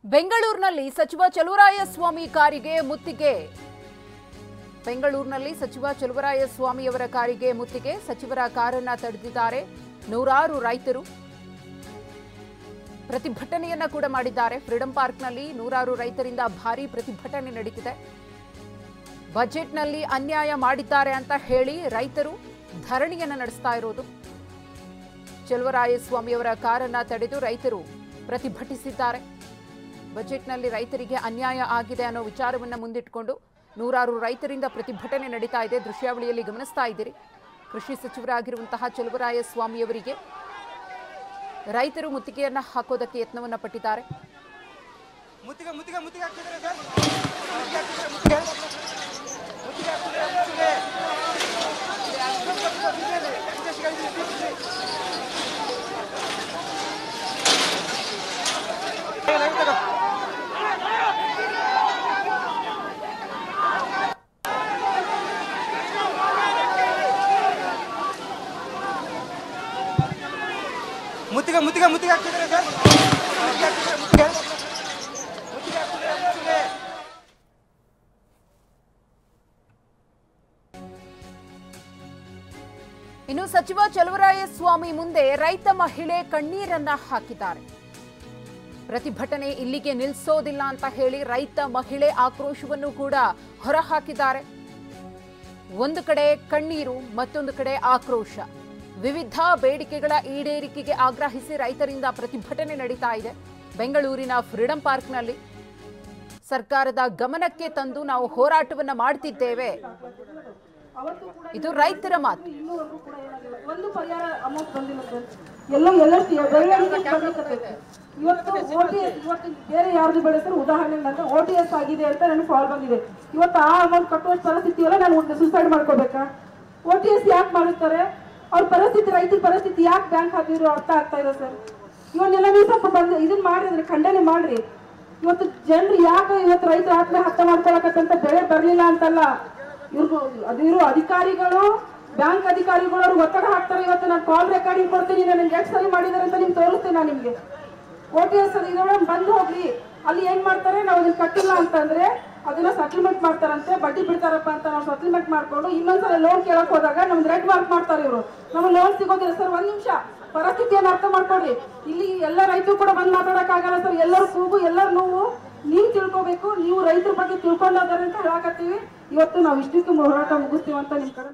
ಬೆಂಗಳೂರಿನಲ್ಲಿ ಸಚಿವ ಚಲುವರಾಯಸ್ವಾಮಿ ಕಾರಿಗೆ ಮುತ್ತಿಗೆ. ಬೆಂಗಳೂರಿನಲ್ಲಿ ಸಚಿವ ಚಲುವರಾಯಸ್ವಾಮಿಯವರ ಕಾರಿಗೆ ಮುತ್ತಿಗೆ. ಸಚಿವರ ಕಾರನ್ನ ತಡೆದಿದ್ದಾರೆ. ನೂರಾರು ರೈತರು ಪ್ರತಿಭಟನೆಯನ್ನ ಕೂಡ ಮಾಡಿದ್ದಾರೆ. ಫ್ರೀಡಂ ಪಾರ್ಕ್ನಲ್ಲಿ ನೂರಾರು ರೈತರಿಂದ ಭಾರೀ ಪ್ರತಿಭಟನೆ ನಡೆದಿದೆ. ಬಜೆಟ್ನಲ್ಲಿ ಅನ್ಯಾಯ ಮಾಡಿದ್ದಾರೆ ಅಂತ ಹೇಳಿ ರೈತರು ಧರಣಿಯನ್ನ ನಡೆಸ್ತಾ ಇರೋದು. ಚಲುವರಾಯಸ್ವಾಮಿಯವರ ಕಾರನ್ನ ತಡೆದು ರೈತರು ಪ್ರತಿಭಟಿಸಿದ್ದಾರೆ. ಬಜೆಟ್ನಲ್ಲಿ ರೈತರಿಗೆ ಅನ್ಯಾಯ ಆಗಿದೆ ಅನ್ನೋ ವಿಚಾರವನ್ನ ಮುಂದಿಟ್ಟುಕೊಂಡು ನೂರಾರು ರೈತರಿಂದ ಪ್ರತಿಭಟನೆ ನಡೀತಾ ಇದೆ. ದೃಶ್ಯಾವಳಿಯಲ್ಲಿ ಗಮನಿಸ್ತಾ ಇದ್ದೀರಿ. ಕೃಷಿ ಸಚಿವರಾಗಿರುವಂತಹ ಚಲುವರಾಯಸ್ವಾಮಿಯವರಿಗೆ ರೈತರು ಮುತ್ತಿಗೆಯನ್ನ ಹಾಕೋದಕ್ಕೆ ಯತ್ನವನ್ನ ಪಟ್ಟಿದ್ದಾರೆ. ಇನ್ನು ಸಚಿವ ಚಲುವರಾಯಸ್ವಾಮಿ ಮುಂದೆ ರೈತ ಮಹಿಳೆ ಕಣ್ಣೀರನ್ನ ಹಾಕಿದ್ದಾರೆ. ಪ್ರತಿಭಟನೆ ಇಲ್ಲಿಗೆ ನಿಲ್ಲಿಸೋದಿಲ್ಲ ಅಂತ ಹೇಳಿ ರೈತ ಮಹಿಳೆ ಆಕ್ರೋಶವನ್ನು ಕೂಡ ಹೊರಹಾಕಿದ್ದಾರೆ. ಒಂದು ಕಡೆ ಕಣ್ಣೀರು, ಮತ್ತೊಂದು ಕಡೆ ಆಕ್ರೋಶ. ವಿವಿಧ ಬೇಡಿಕೆಗಳ ಈಡೇರಿಕೆಗೆ ಆಗ್ರಹಿಸಿ ರೈತರಿಂದ ಪ್ರತಿಭಟನೆ ನಡೀತಾ ಇದೆ. ಬೆಂಗಳೂರಿನ ಫ್ರೀಡಂ ಪಾರ್ಕ್ನಲ್ಲಿ ಸರ್ಕಾರದ ಗಮನಕ್ಕೆ ತಂದು ನಾವು ಹೋರಾಟವನ್ನ ಮಾಡ್ತಿದ್ದೇವೆ. ಇದು ರೈತರ ಮಾತು. ಒಂದು ಪರಿಹಾರ ಅಮೌಂಟ್ ಬಂದಿಲ್ಲ ಸರ್. ಇವತ್ತು ಬೇರೆ ಯಾರ್ದು ಬೇಡ ಸರ್. ಉದಾಹರಣೆ ನಂತರ OTS ಆಗಿದೆ ಅಂತ ನನಗೆ ಕಾಲ್ ಬಂದಿದೆ. ಇವತ್ತು ಆ ಅಮೌಂಟ್ ಕಟ್ಟುವಷ್ಟು ಪರಿಸ್ಥಿತಿ ಎಲ್ಲ ನಾನು ಸುಸೈಡ್ ಮಾಡ್ಕೋಬೇಕಾ? OTS ಯಾಕೆ ಮಾಡುತ್ತಾರೆ? ಅವ್ರ ಪರಿಸ್ಥಿತಿ, ರೈತರ ಪರಿಸ್ಥಿತಿ ಯಾಕೆ ಬ್ಯಾಂಕ್ ಹಾಕಿದ್ರು ಅರ್ಥ ಆಗ್ತಾ ಇದೆ ಸರ್. ಇವನ್ನೆಲ್ಲ ನೀವು ಸ್ವಲ್ಪ ಬಂದು ಇದನ್ನ ಮಾಡ್ರಿ, ಖಂಡನೆ ಮಾಡ್ರಿ. ಇವತ್ತು ಜನರು ಯಾಕೆ ಇವತ್ತು ರೈತರ ಆತ್ಮಹತ್ಯೆ ಮಾಡ್ಕೊಳಕತ್ತಂತ ಬೆಳೆ ಬರ್ಲಿಲ್ಲ ಅಂತಲ್ಲ, ಇವರು ಅಧಿಕಾರಿಗಳು, ಬ್ಯಾಂಕ್ ಅಧಿಕಾರಿಗಳು ಅವ್ರು ಒತ್ತಡ ಹಾಕ್ತಾರೆ. ಇವತ್ತು ನಾನು ಕಾಲ್ ರೆಕಾರ್ಡಿಂಗ್ ಕೊಡ್ತೀನಿ, ನನಗೆ ಎಷ್ಟು ಸರಿ ಮಾಡಿದಾರೆ ಅಂತ ನಿಮ್ಗೆ ತೋರಿಸ್ತೇನೆ. ನಾನು ನಿಮ್ಗೆ OTS ಇದೊಳಗೆ ಬಂದು ಹೋಗ್ರಿ. ಅಲ್ಲಿ ಏನ್ ಮಾಡ್ತಾರೆ, ನಾವು ಅದನ್ನ ಕಟ್ಟಿಲ್ಲ ಅಂತಂದ್ರೆ ಅದನ್ನ ಸೆಟಲ್ಮೆಂಟ್ ಮಾಡ್ತಾರಂತೆ, ಬಡ್ಡಿ ಬಿಡ್ತಾರಪ್ಪ ಅಂತ ನಾವು ಸೆಟಲ್ಮೆಂಟ್ ಮಾಡ್ಕೊಂಡು ಇನ್ನೊಂದ್ಸಲ ಲೋನ್ ಕೇಳಕ್ ಹೋದಾಗ ನಮ್ದು ರೆಡ್ ಮಾರ್ಕ್ ಮಾಡ್ತಾರೆ ಇವರು. ನಮ್ಗೆ ಲೋನ್ ಸಿಗೋದಿಲ್ಲ ಸರ್. ಒಂದ್ ನಿಮಿಷ ಪರಿಸ್ಥಿತಿಯನ್ನು ಅರ್ಥ ಮಾಡ್ಕೊಡ್ರಿ. ಇಲ್ಲಿ ಎಲ್ಲ ರೈತರು ಕೂಡ ಬಂದು ಮಾತಾಡಕ್ ಆಗಲ್ಲ ಸರ್. ಎಲ್ಲರೂ ಕೂಗು, ಎಲ್ಲರೂ ನೋವು ನೀವು ತಿಳ್ಕೊಬೇಕು. ನೀವು ರೈತರ ಬಗ್ಗೆ ತಿಳ್ಕೊಂಡಾರೆ ಅಂತ ಹೇಳಕತ್ತೀವಿ. ಇವತ್ತು ನಾವು ಇಷ್ಟಕ್ಕೆ ಹೋರಾಟ ಮುಗಿಸ್ತೀವಿ ಅಂತ ನಿಮ್ ಕಡೆ